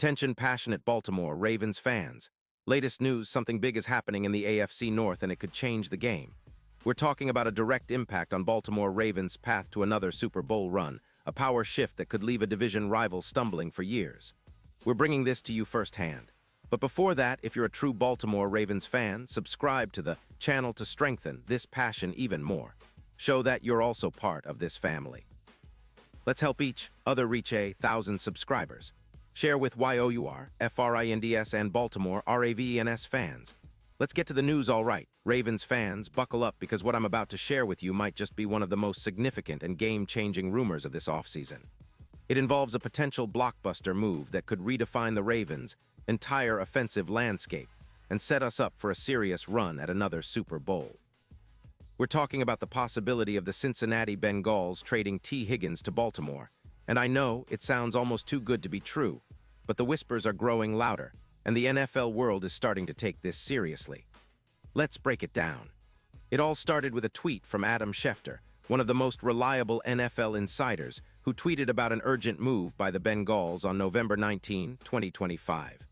Attention passionate Baltimore Ravens fans. Latest news, something big is happening in the AFC North and it could change the game. We're talking about a direct impact on Baltimore Ravens' path to another Super Bowl run, a power shift that could leave a division rival stumbling for years. We're bringing this to you firsthand. But before that, if you're a true Baltimore Ravens fan, subscribe to the channel to strengthen this passion even more. Show that you're also part of this family. Let's help each other reach 1,000 subscribers. Share with YOUR, FRINDS, and Baltimore RAVENS fans. Let's get to the news all right. Ravens fans, buckle up because what I'm about to share with you might just be one of the most significant and game-changing rumors of this offseason. It involves a potential blockbuster move that could redefine the Ravens' entire offensive landscape and set us up for a serious run at another Super Bowl. We're talking about the possibility of the Cincinnati Bengals trading T. Higgins to Baltimore. And I know it sounds almost too good to be true, but the whispers are growing louder, and the NFL world is starting to take this seriously. Let's break it down. It all started with a tweet from Adam Schefter, one of the most reliable NFL insiders, who tweeted about an urgent move by the Bengals on November 19, 2025.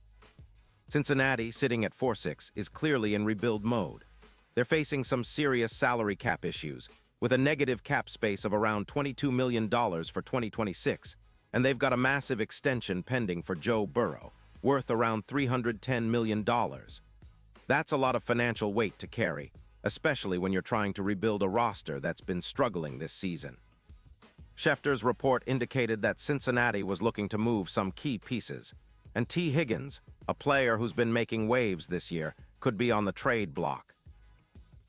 Cincinnati, sitting at 4-6, is clearly in rebuild mode. They're facing some serious salary cap issues, with a negative cap space of around $22 million for 2026, and they've got a massive extension pending for Joe Burrow, worth around $310 million. That's a lot of financial weight to carry, especially when you're trying to rebuild a roster that's been struggling this season. Schefter's report indicated that Cincinnati was looking to move some key pieces, and T. Higgins, a player who's been making waves this year, could be on the trade block.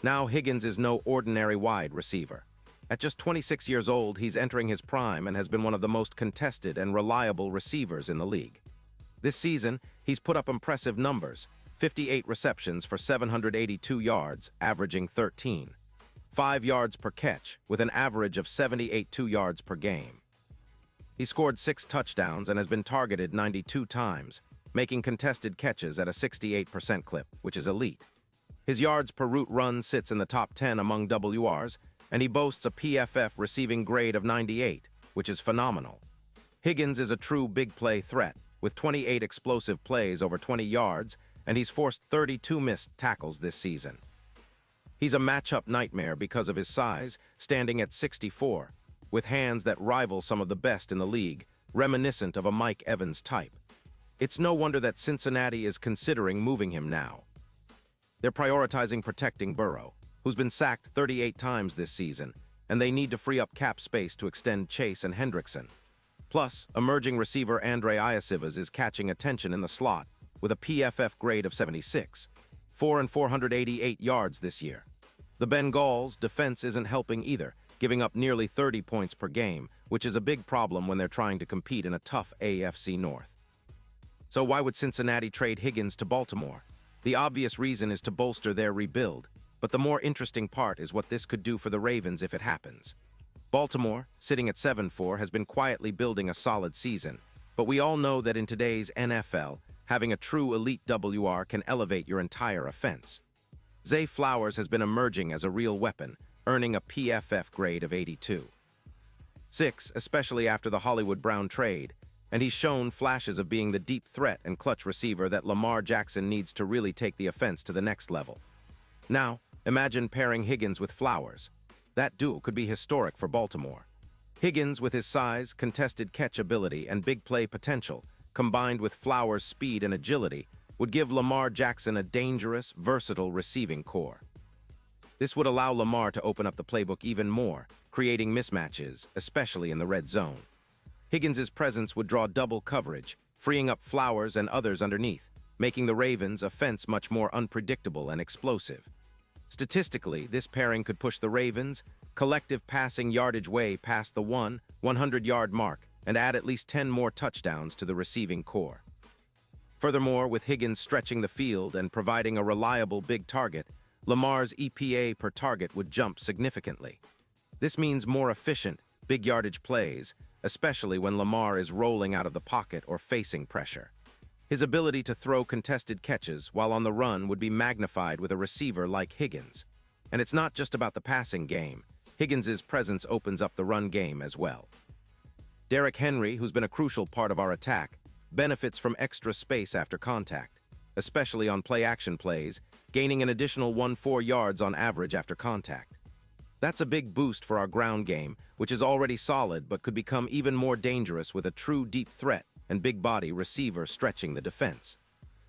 Now, Higgins is no ordinary wide receiver. At just 26 years old, he's entering his prime and has been one of the most contested and reliable receivers in the league. This season, he's put up impressive numbers: 58 receptions for 782 yards, averaging 13.5 yards per catch, with an average of 78 yards per game. He scored 6 touchdowns and has been targeted 92 times, making contested catches at a 68% clip, which is elite. His yards per route run sits in the top 10 among WRs, and he boasts a PFF receiving grade of 98, which is phenomenal. Higgins is a true big play threat, with 28 explosive plays over 20 yards, and he's forced 32 missed tackles this season. He's a matchup nightmare because of his size, standing at 6'4", with hands that rival some of the best in the league, reminiscent of a Mike Evans type. It's no wonder that Cincinnati is considering moving him now. They're prioritizing protecting Burrow, who's been sacked 38 times this season, and they need to free up cap space to extend Chase and Hendrickson. Plus, emerging receiver Andre Iosivas is catching attention in the slot with a PFF grade of 76, 488 yards this year. The Bengals' defense isn't helping either, giving up nearly 30 points per game, which is a big problem when they're trying to compete in a tough AFC North. So why would Cincinnati trade Higgins to Baltimore? The obvious reason is to bolster their rebuild, but the more interesting part is what this could do for the Ravens if it happens. Baltimore, sitting at 7-4, has been quietly building a solid season, but we all know that in today's NFL, having a true elite WR can elevate your entire offense. Zay Flowers has been emerging as a real weapon, earning a PFF grade of 82. 6, especially after the Hollywood Brown trade, and he's shown flashes of being the deep threat and clutch receiver that Lamar Jackson needs to really take the offense to the next level. Now, imagine pairing Higgins with Flowers. That duo could be historic for Baltimore. Higgins, with his size, contested catch ability, and big play potential, combined with Flowers' speed and agility, would give Lamar Jackson a dangerous, versatile receiving core. This would allow Lamar to open up the playbook even more, creating mismatches, especially in the red zone. Higgins' presence would draw double coverage, freeing up Flowers and others underneath, making the Ravens' offense much more unpredictable and explosive. Statistically, this pairing could push the Ravens' collective passing yardage way past the 100-yard mark and add at least 10 more touchdowns to the receiving core. Furthermore, with Higgins stretching the field and providing a reliable big target, Lamar's EPA per target would jump significantly. This means more efficient, big yardage plays, especially when Lamar is rolling out of the pocket or facing pressure. His ability to throw contested catches while on the run would be magnified with a receiver like Higgins. And it's not just about the passing game. Higgins' presence opens up the run game as well. Derrick Henry, who's been a crucial part of our attack, benefits from extra space after contact, especially on play-action plays, gaining an additional 1-4 yards on average after contact. That's a big boost for our ground game, which is already solid but could become even more dangerous with a true deep threat and big-body receiver stretching the defense.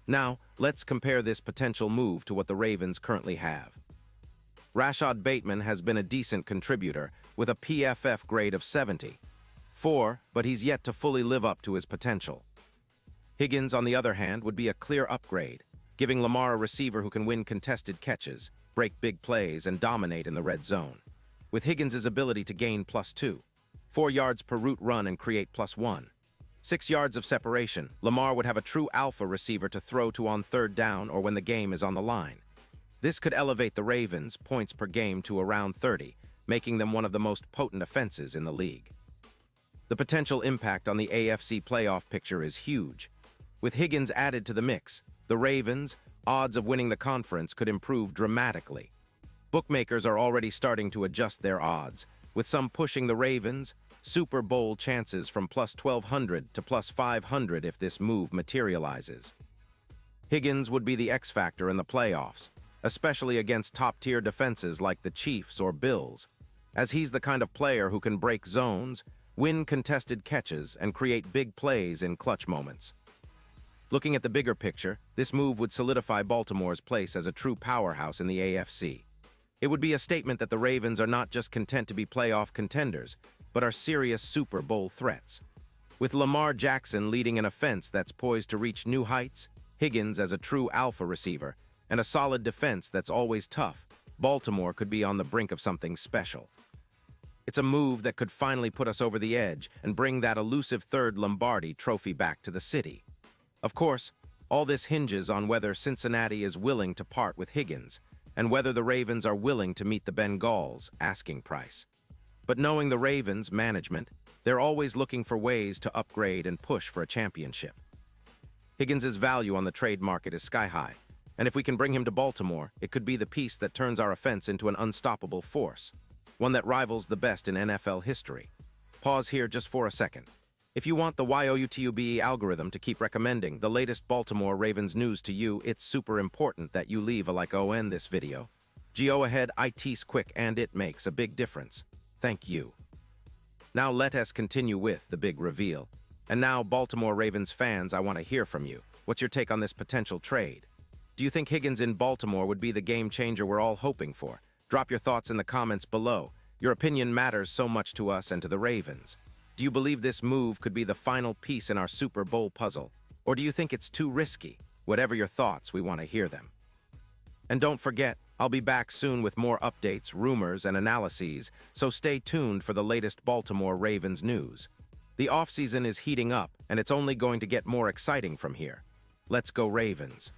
Now, let's compare this potential move to what the Ravens currently have. Rashad Bateman has been a decent contributor with a PFF grade of 74, but he's yet to fully live up to his potential. Higgins, on the other hand, would be a clear upgrade, giving Lamar a receiver who can win contested catches, break big plays, and dominate in the red zone. With Higgins' ability to gain +2, 4 yards per route run and create +1, 6 yards of separation, Lamar would have a true alpha receiver to throw to on third down or when the game is on the line. This could elevate the Ravens' points per game to around 30, making them one of the most potent offenses in the league. The potential impact on the AFC playoff picture is huge. With Higgins added to the mix, the Ravens' odds of winning the conference could improve dramatically. Bookmakers are already starting to adjust their odds, with some pushing the Ravens' Super Bowl chances from +1,200 to +500 if this move materializes. Higgins would be the X-factor in the playoffs, especially against top-tier defenses like the Chiefs or Bills, as he's the kind of player who can break zones, win contested catches, and create big plays in clutch moments. Looking at the bigger picture, this move would solidify Baltimore's place as a true powerhouse in the AFC. It would be a statement that the Ravens are not just content to be playoff contenders, but are serious Super Bowl threats. With Lamar Jackson leading an offense that's poised to reach new heights, Higgins as a true alpha receiver, and a solid defense that's always tough, Baltimore could be on the brink of something special. It's a move that could finally put us over the edge and bring that elusive third Lombardi trophy back to the city. Of course, all this hinges on whether Cincinnati is willing to part with Higgins, and whether the Ravens are willing to meet the Bengals' asking price. But knowing the Ravens' management, they're always looking for ways to upgrade and push for a championship. Higgins' value on the trade market is sky-high, and if we can bring him to Baltimore, it could be the piece that turns our offense into an unstoppable force, one that rivals the best in NFL history. Pause here just for a second. If you want the YOUTUBE algorithm to keep recommending the latest Baltimore Ravens news to you, it's super important that you leave a like on this video. Go ahead, it's quick and it makes a big difference. Thank you. Now let us continue with the big reveal. And now, Baltimore Ravens fans, I want to hear from you. What's your take on this potential trade? Do you think Higgins in Baltimore would be the game changer we're all hoping for? Drop your thoughts in the comments below. Your opinion matters so much to us and to the Ravens. Do you believe this move could be the final piece in our Super Bowl puzzle? Or do you think it's too risky? Whatever your thoughts, we want to hear them. And don't forget, I'll be back soon with more updates, rumors, and analyses, so stay tuned for the latest Baltimore Ravens news. The offseason is heating up, and it's only going to get more exciting from here. Let's go Ravens!